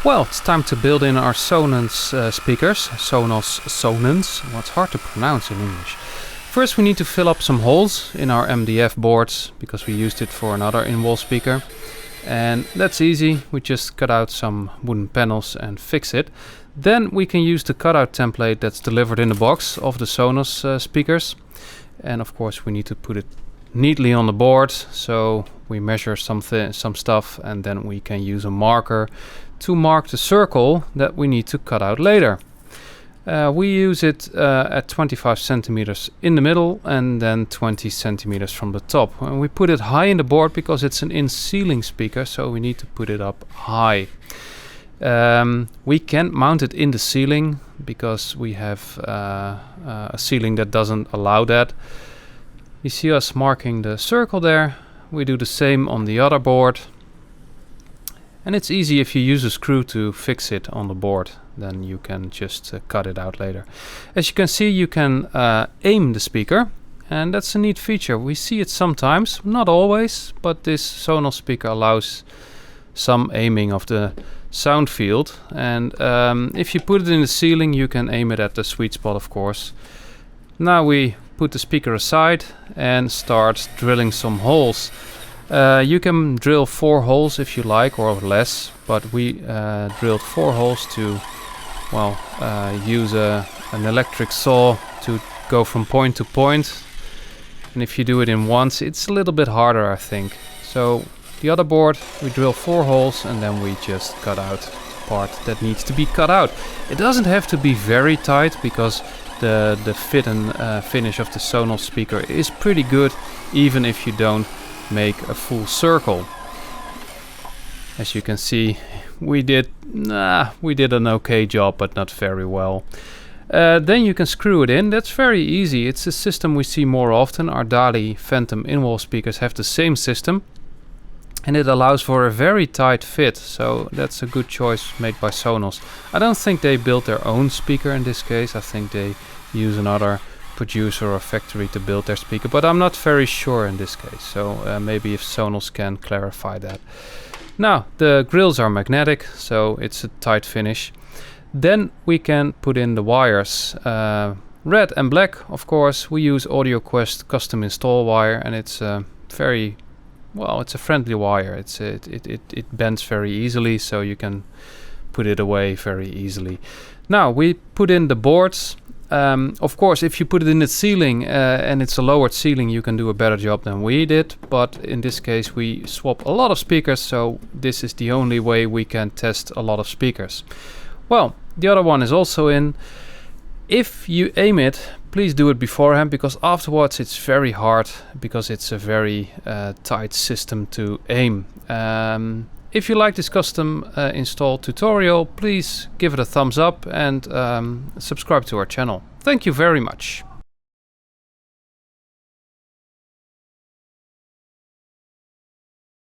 Well, it's time to build in our Sonance speakers, Sonos Sonance. Well, it's hard to pronounce in English. First we need to fill up some holes in our MDF boards, because we used it for another in-wall speaker. And that's easy, we just cut out some wooden panels and fix it. Then we can use the cutout template that's delivered in the box of the Sonos speakers. And of course we need to put it neatly on the board, so we measure some stuff, and then we can use a marker to mark the circle that we need to cut out later. We use it at 25 centimeters in the middle and then 20 centimeters from the top. And we put it high in the board because it's an in-ceiling speaker, so we need to put it up high. We can't mount it in the ceiling because we have a ceiling that doesn't allow that. You see us marking the circle there. We do the same on the other board. And it's easy if you use a screw to fix it on the board, then you can just cut it out later. As you can see, you can aim the speaker, and that's a neat feature. We see it sometimes, not always, but this Sonos speaker allows some aiming of the sound field. And if you put it in the ceiling, you can aim it at the sweet spot, of course. Now we put the speaker aside and start drilling some holes. You can drill 4 holes if you like, or less, but we drilled 4 holes to, well, use an electric saw to go from point to point. And if you do it in once, it's a little bit harder, I think. So the other board, we drill 4 holes and then we just cut out the part that needs to be cut out. It doesn't have to be very tight, because the fit and finish of the Sonos speaker is pretty good, even if you don't make a full circle. As you can see, we did an okay job, but not very well. Then you can screw it in. That's very easy. It's a system we see more often. Our Dali Phantom in-wall speakers have the same system, and it allows for a very tight fit, so that's a good choice made by Sonos. I don't think they built their own speaker in this case. I think they use another producer or factory to build their speaker, but I'm not very sure in this case, so maybe if Sonos can clarify that. Now the grills are magnetic, so it's a tight finish. Then we can put in the wires, red and black. Of course we use audioquest custom install wire, and it's very well, it's a friendly wire. It bends very easily, so you can put it away very easily. Now we put in the boards. Of course, if you put it in the ceiling and it's a lowered ceiling, you can do a better job than we did. But in this case, we swap a lot of speakers, so this is the only way we can test a lot of speakers. Well, the other one is also in. If you aim it, please do it beforehand, because afterwards it's very hard, because it's a very tight system to aim. If you like this custom install tutorial, please give it a thumbs up and subscribe to our channel. Thank you very much.